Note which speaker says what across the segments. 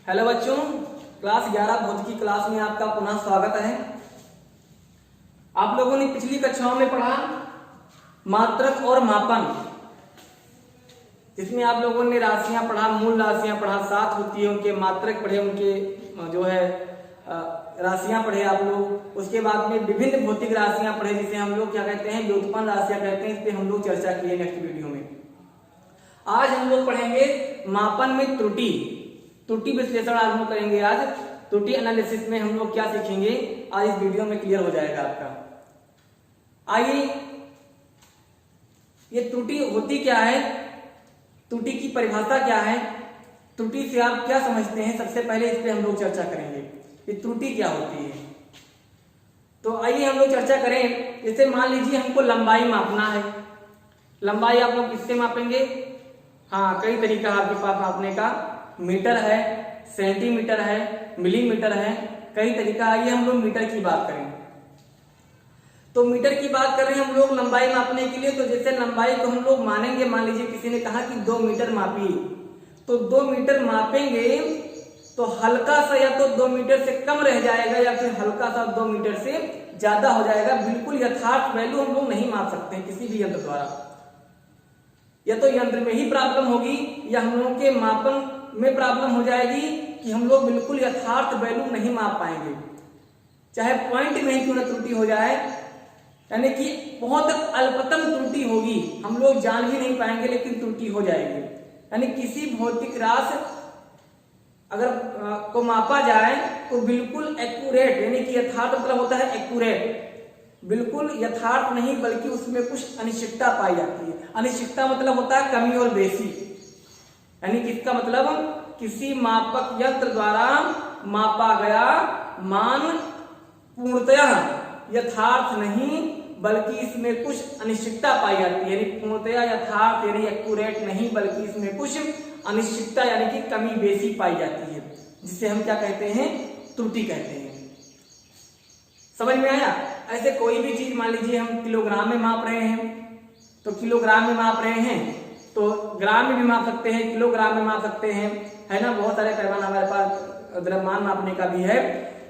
Speaker 1: Hello बच्चों, class 11 भौतिकी class में आपका पुनः स्वागत है। आप लोगों ने पिछली कक्षाओं में पढ़ा मात्रक और मापन, जिसमें आप लोगों ने राशियां पढ़ा, मूल राशियां पढ़ा, सात होती है उनके मात्रक पढ़े, उनके जो है राशियां पढ़े आप लोग। उसके बाद में विभिन्न भौतिक राशियां पढ़े, जिसे हम लोग क्या कहते हैं, व्युत्पन्न राशियां कहते हैं। इस पे हम लोग चर्चा किए नेक्स्ट वीडियो में। आज हम लोग पढ़ेंगे मापन में त्रुटि विश्लेषण आज हम लोग करेंगे। आज त्रुटि एनालिसिस में हम लोग क्या सीखेंगे, आज इस वीडियो में क्लियर हो जाएगा आपका। आइए, ये त्रुटि होती क्या है, त्रुटि की परिभाषा क्या है, त्रुटि से आप क्या समझते हैं, सबसे पहले इस पे हम लोग चर्चा करेंगे कि त्रुटि क्या होती है। तो आइए हम लोग चर्चा करें। जैसे मान लीजिए हमको लंबाई मापना है। लंबाई आप लोग किससे मापेंगे? हाँ, कई तरीका है आपके पास मापने का। मीटर है, सेंटीमीटर है, मिलीमीटर है, कई तरीका। आइए हम लोग मीटर की बात करें। तो मीटर की बात कर रहे हैं हम लोग लंबाई मापने के लिए। तो जैसे लंबाई को हम लोग मानेंगे, मान लीजिए किसी ने कहा कि 2 मीटर मापिए, तो 2 मीटर मापेंगे तो हल्का सा या तो 2 मीटर से कम रह जाएगा या फिर हल्का सा 2 मीटर से ज्यादा हो जाएगा। बिल्कुल यथार्थ वैल्यू हम लोग नहीं माप सकते हैं किसी भी यंत्र द्वारा। या तो यंत्र में ही प्रॉब्लम होगी या हम लोगों के मापन में प्रॉब्लम हो जाएगी कि हम लोग बिल्कुल यथार्थ वैल्यू नहीं माप पाएंगे। चाहे पॉइंट में ही क्यों ना त्रुटि हो जाए, यानी कि बहुत अल्पतम त्रुटि होगी, हम लोग जान भी नहीं पाएंगे लेकिन त्रुटि हो जाएगी। यानी किसी भौतिक राशि अगर को मापा जाए तो बिल्कुल एक्यूरेट, यानी कि यथार्थ मतलब होता है एक्यूरेट, बिल्कुल यथार्थ नहीं बल्कि उसमें कुछ अनिश्चितता पाई जाती है। अनिश्चितता मतलब होता है कमी और बेसी। यानी कि इसका मतलब किसी मापक यंत्र द्वारा मापा गया मान पूर्णतया यथार्थ नहीं बल्कि इसमें कुछ अनिश्चितता पाई जाती है। यानी पूर्णतया यथार्थ यानी एक्यूरेट नहीं बल्कि इसमें कुछ अनिश्चितता यानी कि कमी बेसी पाई जाती है, जिसे हम क्या कहते हैं, त्रुटि कहते हैं। समझ में आया? ऐसे कोई भी चीज मान लीजिए हम किलोग्राम में माप रहे हैं, तो किलोग्राम में माप रहे हैं तो ग्राम में भी माप सकते हैं, किलोग्राम में माप सकते हैं, है ना। बहुत सारे पैमाना हमारे पास द्रव्यमान मापने का भी है,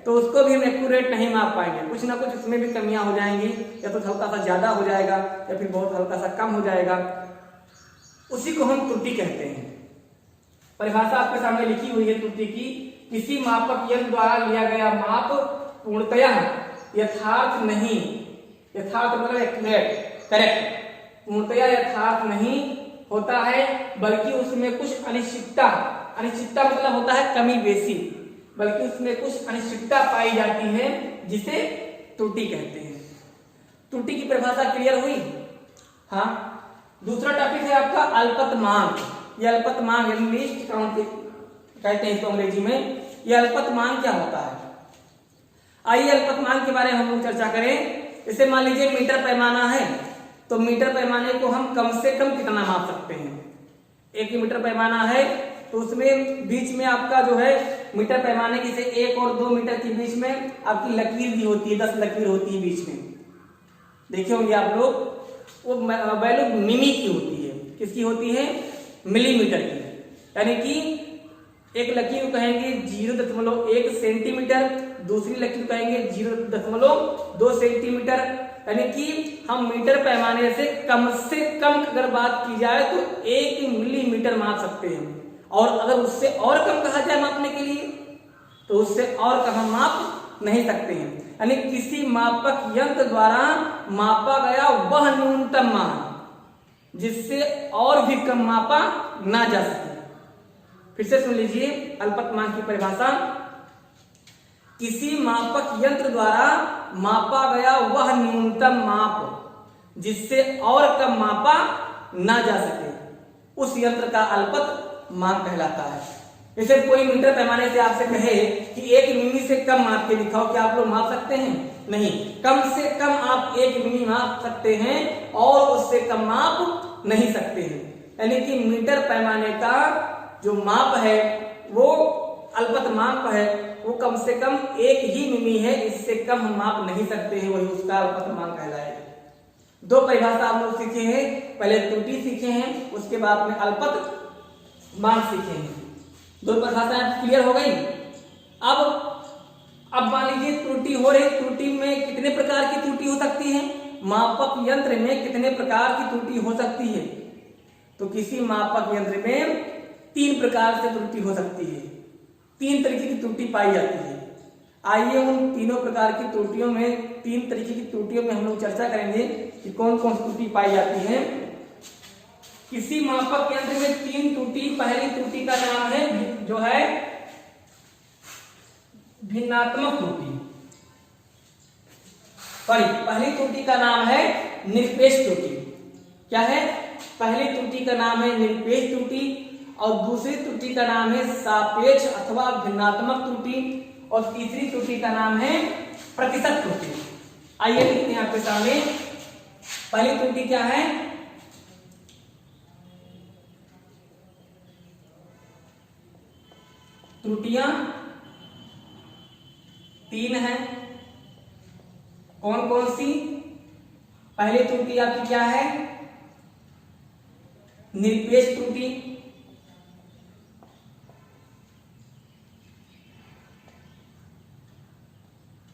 Speaker 1: तो उसको भी हम एक्यूरेट नहीं माप पाएंगे। कुछ ना कुछ उसमें भी कमियां हो जाएंगी, या तो हल्का सा ज्यादा हो जाएगा या फिर बहुत हल्का सा कम हो जाएगा। उसी को हम त्रुटि कहते हैं। परिभाषा आपके सामने लिखी हुई है त्रुटि की। किसी मापक यंत्र द्वारा लिया गया माप पूर्णतया यथार्थ नहीं, यथार्थ मतलब एक्यूरेट, करेक्ट, पूर्णतया यथार्थ नहीं होता है बल्कि उसमें कुछ अनिश्चितता, अनिश्चितता मतलब होता है कमी बेसी, बल्कि उसमें कुछ अनिश्चितता पाई जाती है, जिसे त्रुटि कहते हैं। त्रुटि की परिभाषा क्लियर हुई? हाँ। दूसरा टॉपिक है आपका अल्पतमांक। यह अल्पतमांक यानी लीस्ट काउंट कहते हैं इसको अंग्रेजी में। यह अल्पतमांक क्या होता है? आइए अल्पतमांक के बारे में हम लोग चर्चा करें। जैसे मान लीजिए मीटर पैमाना है, तो मीटर पैमाने को हम कम से कम कितना माप सकते हैं? 1 मीटर पैमाना है तो उसमें बीच में आपका जो है मीटर पैमाने के से 1 और 2 मीटर के बीच में आपकी लकीर भी होती है, 10 लकीर होती है बीच में। देखे होंगे आप लोग, वो वैल्यू मिमी की होती है। किसकी होती है? मिलीमीटर की। यानी कि एक लकीर को कहेंगे 0.1 सेंटीमीटर, दूसरी लकीर कहेंगे 0.2 सेंटीमीटर। यानी कि हम मीटर पैमाने से कम अगर बात की जाए तो 1 मिलीमीटर माप सकते हैं, और अगर उससे और कम कहा जाए मापने के लिए तो उससे और कम हम माप नहीं सकते हैं। यानी किसी मापक यंत्र द्वारा मापा गया वह न्यूनतम मान जिससे और भी कम मापा ना जा सके। फिर से सुन लीजिए अल्पतमांक की परिभाषा। किसी मापक यंत्र द्वारा मापा गया वह न्यूनतम माप जिससे और कम मापा ना जा सके, उस यंत्र का अल्पतमांक कहलाता है। जैसे कोई मीटर पैमाने से आपसे कहे कि 1 मिमी से कम माप के दिखाओ, क्या आप लोग माप सकते हैं? नहीं। कम से कम आप 1 मिमी माप सकते हैं और उससे कम माप नहीं सकते हैं। यानी कि मीटर पैमाने का जो माप है वो अल्पतमांक है, वो कम से कम 1 ही मिमी है, इससे कम हम माप नहीं सकते हैं, वही उसका अल्पतमांक कहलाएगा। 2 परिभाषा आप लोग सीखे हैं, पहले त्रुटि सीखे हैं, उसके बाद में अल्पतमांक सीखे हैं। दो परिभाषाएं क्लियर हो गई। अब मान लीजिए त्रुटि हो रही, त्रुटि में कितने प्रकार की त्रुटि हो सकती है, मापक यंत्र में कितने प्रकार की त्रुटि हो सकती है। तो किसी मापक यंत्र में 3 प्रकार से त्रुटि हो सकती है, 3 तरीके की त्रुटि पाई जाती है। आइए उन तीनों प्रकार की त्रुटियों में, 3 तरीके की त्रुटियों में हम लोग चर्चा करेंगे कि कौन कौन सी त्रुटि पाई जाती है। किसी मापक यंत्र में 3 त्रुटि। पहली त्रुटि का नाम है जो है भिन्नात्मक त्रुटि। पहली त्रुटि का नाम है निरपेक्ष त्रुटि। क्या है? पहली त्रुटि का नाम है निरपेक्ष त्रुटि और दूसरी त्रुटि का नाम है सापेक्ष अथवा भिन्नात्मक त्रुटि और तीसरी त्रुटि का नाम है प्रतिशत त्रुटि। आइए लिखते हैं आपके सामने। पहली त्रुटि क्या है? त्रुटियां 3 हैं। कौन कौन सी? पहली त्रुटि आपकी क्या है? निरपेक्ष त्रुटि।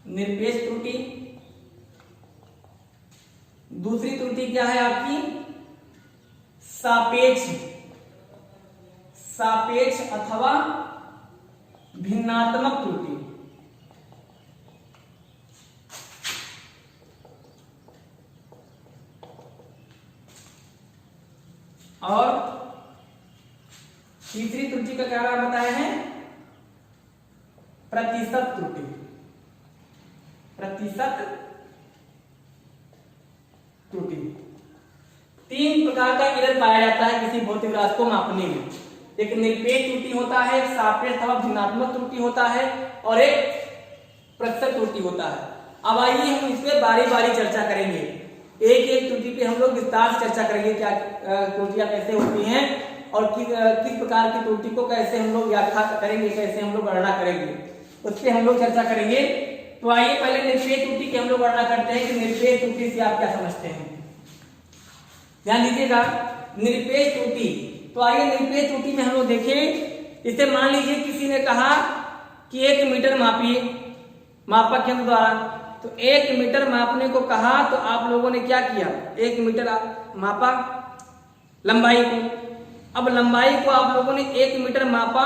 Speaker 1: निरपेक्ष त्रुटि। दूसरी त्रुटि क्या है आपकी? सापेक्ष। सापेक्ष अथवा भिन्नात्मक त्रुटि। और तीसरी त्रुटि का क्या नाम बताया है? प्रतिशत त्रुटि। प्रतिशत त्रुटि। 3 प्रकार का एरर पाया जाता है किसी भौतिक राशि को मापने में। एक निरपेक्ष त्रुटि होता है, एक सापेक्ष अथवा भिन्नात्मक त्रुटि होता है और एक प्रतिशत त्रुटि होता है। अब आइए हम इस पे बारी बारी चर्चा करेंगे। एक एक त्रुटि पे हम लोग विस्तार से चर्चा करेंगे, क्या त्रुटियां कैसे होती हैं और किस प्रकार की त्रुटि को कैसे हम लोग व्याख्या करेंगे, कैसे हम लोग गणना करेंगे, उस पर हम लोग चर्चा करेंगे। तो आइए पहले निरपेक्ष त्रुटि की हम लोग गणना करते हैं कि निरपेक्ष त्रुटि से आप क्या समझते हैं। ध्यान दीजिएगा, निरपेक्ष त्रुटि। तो आइए निरपेक्ष त्रुटि में हम लोग देखें। इसे मान लीजिए किसी ने कहा कि 1 मीटर मापिए मापक यंत्र द्वारा। तो 1 मीटर मापने को कहा तो आप लोगों ने क्या किया? 1 मीटर मापा लंबाई को। अब लंबाई को आप लोगों ने 1 मीटर मापा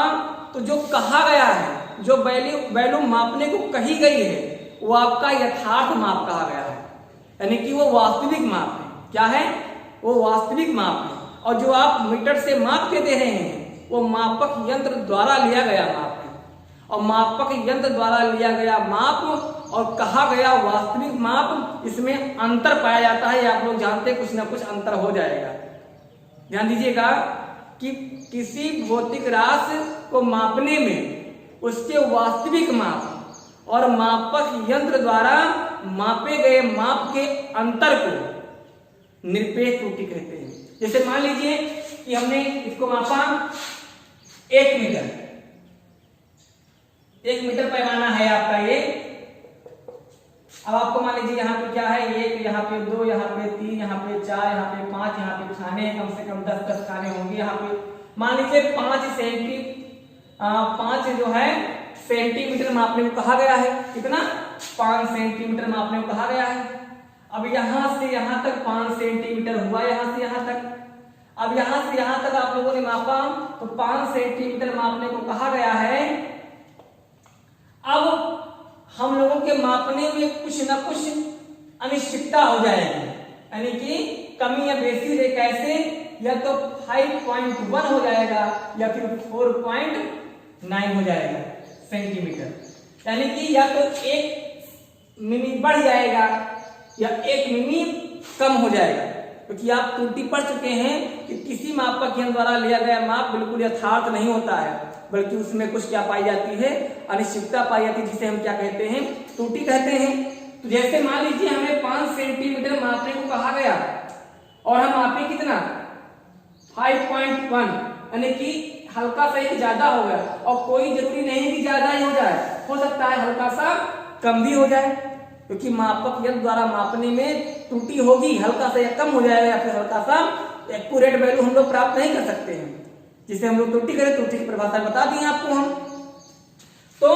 Speaker 1: तो जो कहा गया है, जो वैल्यू मापने को कही गई है, वो आपका यथार्थ माप कहा गया है, यानी कि वो वास्तविक माप है। क्या है? वो वास्तविक माप है। और जो आप मीटर से माप के दे रहे हैं वो मापक यंत्र द्वारा लिया गया माप है। और मापक यंत्र द्वारा लिया गया माप और कहा गया वास्तविक माप, इसमें अंतर पाया जाता है। आप लोग जानते हैं कुछ ना कुछ अंतर हो जाएगा। ध्यान दीजिएगा कि किसी भौतिक राशि को मापने में उसके वास्तविक माप और मापक यंत्र द्वारा मापे गए माप के अंतर को निरपेक्ष त्रुटि कहते हैं। जैसे मान लीजिए कि हमने इसको मापा 1 मीटर। 1 मीटर पैमाना है आपका ये। अब आपको मान लीजिए यहाँ पे क्या है? 1, यहाँ पे 2, यहाँ पे 3, यहाँ पे 4, यहाँ पे 5, यहाँ पे खाने कम से कम 10 खाने होंगे। यहाँ पे मान लीजिए 5 जो है सेंटीमीटर मापने को कहा गया है। कितना? 5 सेंटीमीटर मापने को कहा गया है। अब यहां से यहां तक 5 सेंटीमीटर हुआ, यहां से यहां तक। अब यहां से यहां तक आप लोगों ने मापा तो 5 सेंटीमीटर मापने को कहा गया है। अब हम लोगों के मापने में कुछ ना कुछ अनिश्चितता हो जाएगी, यानी कि कमी या बेसी रे। कैसे? या तो 5.1 हो जाएगा या फिर 4.9 हो जाएगा सेंटीमीटर, यानी कि या तो 1 मिमी बढ़ जाएगा या 1 मिमी कम हो जाएगा। क्योंकि आप त्रुटि पढ़ चुके हैं कि किसी मापक यंत्र द्वारा लिया गया माप बिल्कुल यथार्थ नहीं होता है, बल्कि उसमें कुछ क्या पाई जाती है? अनिश्चितता पाई जाती है, जिसे हम क्या कहते हैं? त्रुटि कहते हैं। तो जैसे मान लीजिए हमें 5 सेंटीमीटर मापने को कहा गया और हम मापे कितना? 5.1, यानी कि हल्का सा ही ज्यादा हो गया। और कोई जरूरी नहीं कि ज्यादा ही हो जाए, हो सकता है हल्का सा कम भी हो जाए, क्योंकि मापक यंत्र द्वारा मापने में त्रुटि होगी। हल्का सा या कम हो जाएगा या फिर हल्का सा एक्यूरेट वैल्यू हम लोग प्राप्त नहीं कर सकते हैं। जिसे हम लोग त्रुटि करें, त्रुटि की परिभाषा बता दी आपको हम। तो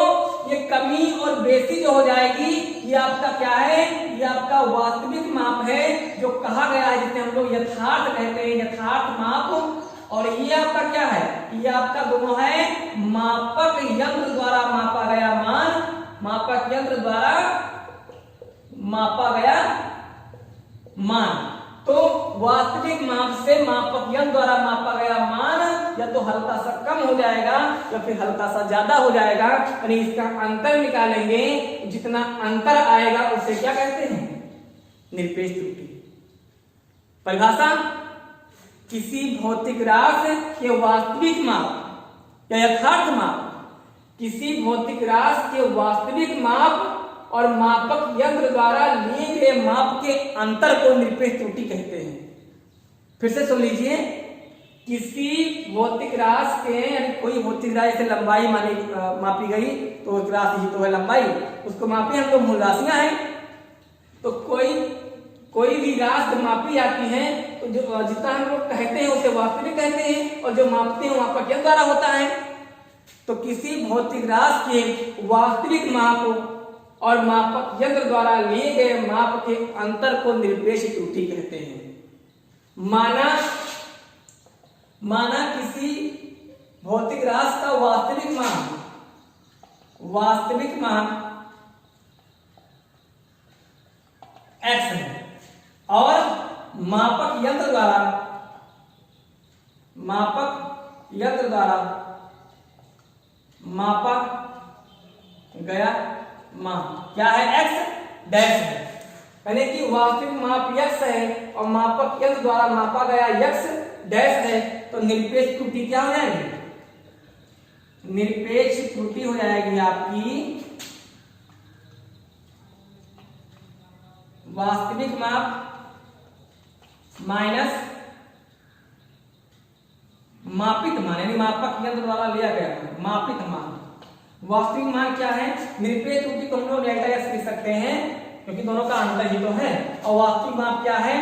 Speaker 1: ये कमी और बेसी जो हो जाएगी, ये आपका क्या है, ये आपका वास्तविक माप है जो कहा गया है, जिसे हम लोग यथार्थ कहते हैं, यथार्थ माप। और ये आपका क्या है, ये आपका दोनों है मापक यंत्र द्वारा मापा गया मान, मापक यंत्र द्वारा मापा गया मान। तो वास्तविक माप से मापक यंत्र द्वारा मापा गया मान या तो हल्का सा कम हो जाएगा या फिर हल्का सा ज्यादा हो जाएगा, यानी इसका अंतर निकालेंगे, जितना अंतर आएगा उसे क्या कहते हैं, निरपेक्ष त्रुटि। परिभाषा, किसी भौतिक राशि के वास्तविक माप या यथार्थ माप, किसी भौतिक राशि के वास्तविक माप और मापक यंत्र द्वारा लिए गए माप के अंतर को निरपेक्ष त्रुटि कहते हैं। फिर से सुन लीजिए, किसी भौतिक राशि के, यानी कोई भौतिक राशि से लंबाई मापी गई, तो एक राशि तो है लंबाई, उसको मापी हम लोग मूल राशियां हैं। तो कोई भी राशि मापी जाती है तो जो जितना हम लोग कहते हैं उसे वास्तविक कहते हैं, और जो मापते हैं मापक यंत्र द्वारा होता है। तो किसी भौतिक राशि के वास्तविक माप और मापक यंत्र द्वारा लिए गए माप के अंतर को निरपेक्ष त्रुटि कहते हैं। माना किसी भौतिक राशि का वास्तविक मान x है और मापक यंत्र द्वारा मापा गया मान क्या है, x डैश है, यानी कि वास्तविक माप x है और मापक यंत्र द्वारा मापा गया x डैश है। तो निरपेक्ष त्रुटि क्या हो जाएगी, निरपेक्ष त्रुटि हो जाएगी आपकी वास्तविक माप माइनस मापित मान, यानी मापक यंत्र द्वारा लिया गया मापित मान। वास्तविक मान क्या है, निरपेक्ष त्रुटि को हम लोग डेल्टा एक्स लिख सकते हैं क्योंकि दोनों का अंतर ही तो है। और वास्तविक माप क्या है,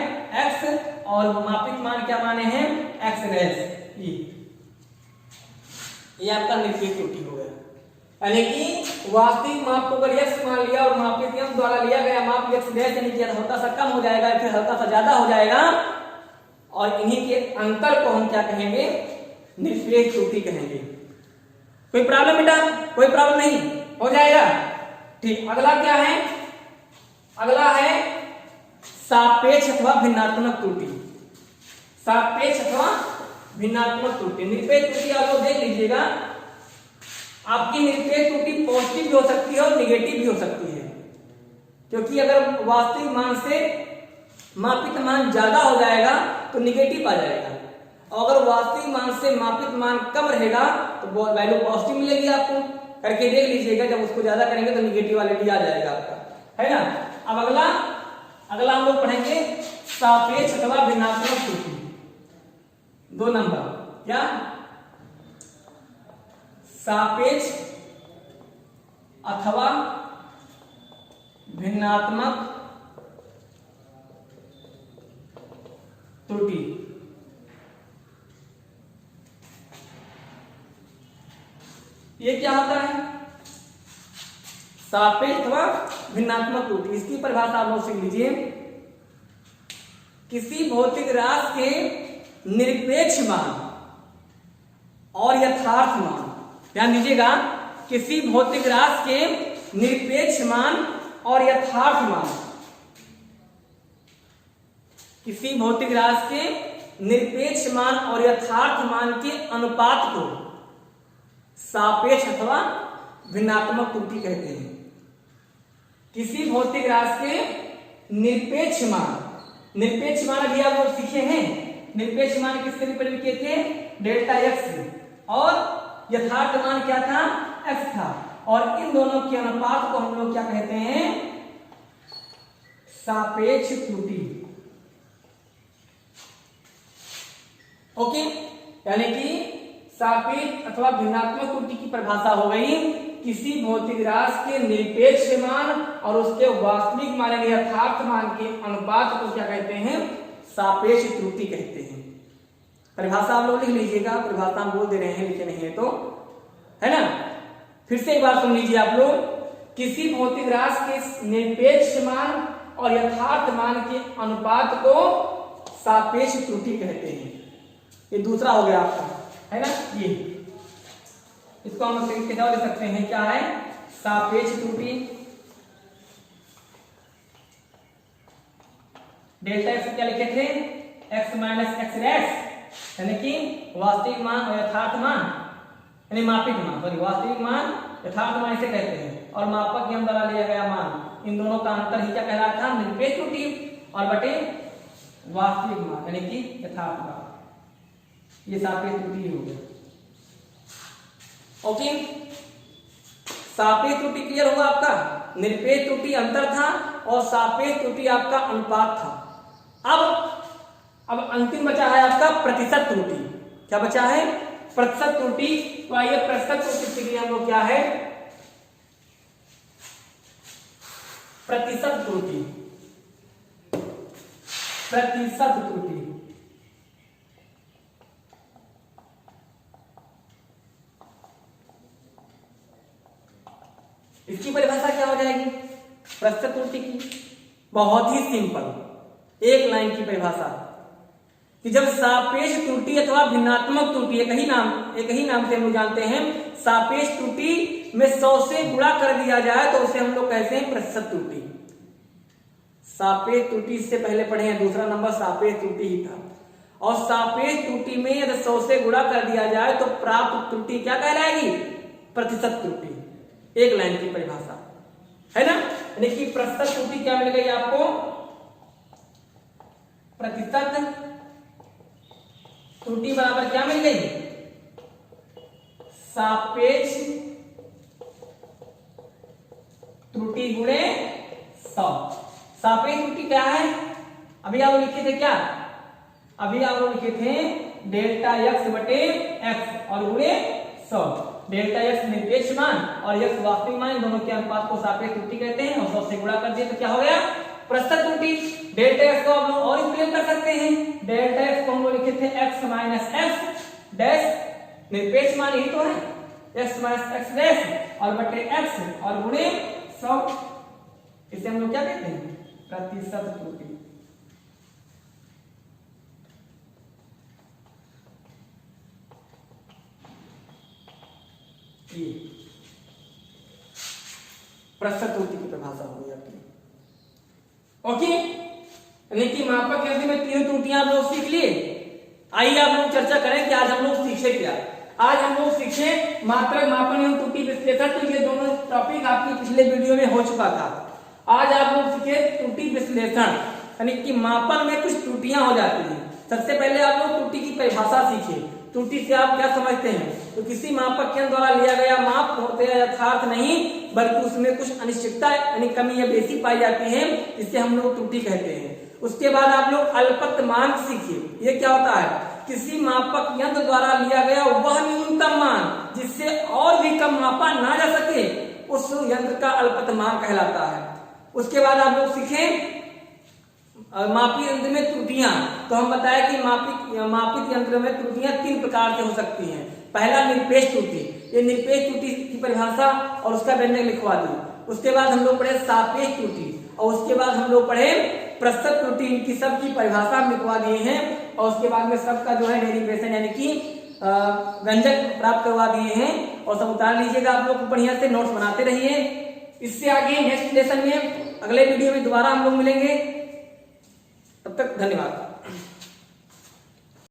Speaker 1: x, और मापित मान क्या माने हैं, x डैश। ये आपका निरपेक्ष त्रुटि हो गया, यानी कि वास्तविक माप को अगर x मान लिया और मापित यंत्र द्वारा लिया गया माप x डैश, यानी कि हल्का सा कम हो जाएगा फिर हल्का सा ज्यादा हो जाएगा, और इन्हीं के अंतर को हम क्या कहेंगे, निरपेक्ष त्रुटि कहेंगे। कोई प्रॉब्लम बेटा, कोई प्रॉब्लम नहीं, हो जाएगा ठीक। अगला क्या है, अगला है सापेक्ष अथवा भिन्नात्मक त्रुटि। सापेक्ष अथवा भिन्नात्मक त्रुटि, निरपेक्ष त्रुटि आप लोग देख लीजिएगा, आपकी निरपेक्ष त्रुटि पॉजिटिव भी हो सकती है और निगेटिव भी हो सकती है, क्योंकि अगर वास्तविक मान से मापित मान ज्यादा हो जाएगा तो निगेटिव आ जाएगा, और अगर वास्तविक मान से मापित मान कम रहेगा तो वैल्यू पॉजिटिव मिलेगी। आपको करके देख लीजिएगा, जब उसको ज्यादा करेंगे तो निगेटिव वाले भी आ जाएगा आपका, है ना। अब अगला हम लोग पढ़ेंगे सापेक्ष अथवा भिन्नात्मक त्रुटि। 2 नंबर क्या, सापेक्ष अथवा भिन्नात्मक त्रुटि। ये क्या होता है, सापेक्ष अथवा भिन्नात्मक त्रुटि। इसकी परिभाषा आप लोग सीख लीजिए, किसी भौतिक राशि के निरपेक्ष मान और यथार्थ मान, ध्यान दीजिएगा, किसी भौतिक राशि के निरपेक्ष मान और यथार्थ मान, किसी भौतिक राशि के निरपेक्ष मान और यथार्थ मान के अनुपात को सापेक्ष अथवा भिन्नात्मक त्रुटि कहते हैं। किसी भौतिक राशि के निरपेक्ष मान अभी आप लोग सीखे हैं, निरपेक्ष मान किससे रिप्रेजेंट किए थे, डेल्टा एक्स से, और यथार्थ मान क्या था, एक्स था, और इन दोनों के अनुपात को हम लोग क्या कहते हैं, सापेक्ष त्रुटि। ओके, यानी कि सापेक्ष अथवा भिन्नात्मक त्रुटि की परिभाषा हो गई, किसी भौतिक राशि के निरपेक्ष मान और उसके वास्तविक मान यानी यथार्थ मान के अनुपात को क्या कहते हैं, सापेक्ष त्रुटि कहते हैं। परिभाषा आप लोग लिख लीजिएगा, परिभाषा हम बोल दे रहे हैं, लिखे नहीं है तो, है ना। फिर से एक बार सुन लीजिए आप लोग, किसी भौतिक राशि के निरपेक्ष मान और यथार्थ मान के अनुपात को सापेक्ष त्रुटि कहते हैं। ये दूसरा हो गया आपका, है ना। ये इसको हम कैसे लिख सकते हैं, क्या है, सापेक्ष त्रुटि। डेल्टा एक्स क्या लिखे थे, एक्स माइनस एक्स डैश, यानी कि वास्तविक मान और यथार्थ मान, यानी मापित मान, सॉरी वास्तविक मान यथार्थ मान इसे कहते हैं, और मापक यंत्र द्वारा लिया गया मान, इन दोनों का अंतर ही क्या कहलाता है, निरपेक्ष त्रुटि, और बटे वास्तविक मान यानी कि यथार्थ मान, ये सापेक्ष त्रुटि हो गया। ओके, सापेक्ष त्रुटि क्लियर हुआ आपका। निरपेक्ष त्रुटि अंतर था और सापेक्ष त्रुटि आपका अनुपात था। अब अंतिम बचा है आपका प्रतिशत त्रुटि। क्या बचा है, प्रतिशत त्रुटि। तो आइए प्रतिशत त्रुटि के लिए हम लोग क्या है, प्रतिशत त्रुटि, प्रतिशत त्रुटि। इसकी परिभाषा क्या हो जाएगी प्रतिशत त्रुटि की, बहुत ही सिंपल, एक लाइन की परिभाषा कि जब सापेक्ष त्रुटि अथवा भिन्नात्मक त्रुटि, एक ही नाम से हम लोग जानते हैं, सापेक्ष त्रुटि में 100 से गुणा कर दिया जाए तो उसे हम लोग कहते हैं प्रतिशत त्रुटि। सापेक्ष त्रुटि इससे पहले पढ़े हैं, दूसरा नंबर सापेक्ष त्रुटि ही था। और सापेक्ष त्रुटि में यदि 100 से गुणा कर दिया जाए तो प्राप्त त्रुटि क्या कहलाएगी, प्रतिशत त्रुटि। एक लाइन की परिभाषा, है ना। यानी कि प्रतिशत त्रुटि क्या मिल गई आपको, प्रतिशत त्रुटि बराबर क्या मिल गई, सापेक्ष त्रुटि गुणे 100। सापेक्ष त्रुटि क्या है, अभी आप लिखे थे क्या, अभी आप लिखे थे डेल्टा एक्स बटे एक्स और गुणे 100। डेल्टा एक्स निरपेक्ष मान और एक्स वास्तविक मान, दोनों के अनुपात को सापेक्ष त्रुटि कहते हैं, और 100 से गुणा कर दिए तो क्या हो गया, प्रतिशत त्रुटि। डेल्टा एक्स को हम लोग और एक्सप्लेन कर सकते हैं, डेल्टा एक्स को हम लोग लिखे थे एक्स माइनस एक्स डैश, निरपेक्ष मान यही तो है, एक्स माइनस एक्स डैश और बटे एक्स और गुणे 100। इसे हम लोग क्या कहते हैं, प्रतिशत त्रुटि। प्रतिशत त्रुटि की परिभाषा हो गई आपकी। ओके, यानी कि मापक यंत्र में 3 त्रुटियां आप लोग सीख लिए। आइए आप लोग चर्चा करें कि आज हम लोग सीखे क्या। आज हम लोग सीखे मात्रक मापन एवं त्रुटि विश्लेषण। तो ये दोनों टॉपिक आपके पिछले वीडियो में हो चुका था। आज आप लोग सीखे त्रुटि विश्लेषण, यानी कि मापन में कुछ त्रुटियां हो जाती हैं। सबसे पहले आप लोग त्रुटि की परिभाषा सीखे। त्रुटि से आप क्या समझते हैं, तो किसी मापक के द्वारा लिया गया माप होते यथार्थ नहीं, बल्कि उसमें कुछ अनिश्चितता यानी कमी या बेसी पाई जाती है, इसे हम लोग त्रुटि कहते हैं। उसके बाद आप लोग अल्पतमांक सीखिए। ये क्या होता है, किसी मापक यंत्र द्वारा लिया गया वह न्यूनतम मान जिससे और भी कम मापा ना जा सके, उस यंत्र का अल्पतमांक कहलाता है। उसके बाद आप लोग सीखें मापी यंत्र में त्रुटियां। तो हम बताया कि मापित यंत्र में त्रुटियां 3 प्रकार से हो सकती हैं। पहला निरपेक्ष त्रुटि, ये निरपेक्ष त्रुटि की परिभाषा और उसका व्यंजक लिखवा दी। उसके बाद हम लोग पढ़े सापेक्ष त्रुटि, और उसके बाद हम लोग पढ़े प्रतिशत त्रुटि। इनकी सबकी परिभाषा हम लिखवा दिए हैं, और उसके बाद में सबका जो है डेरिवेशन यानी कि व्यंजक प्राप्त करवा दिए हैं, और सब उतार लीजिएगा आप लोग बढ़िया से, नोट्स बनाते रहिए। इससे आगे नेक्स्ट लेसन में अगले वीडियो में दोबारा हम लोग मिलेंगे। तब तक धन्यवाद।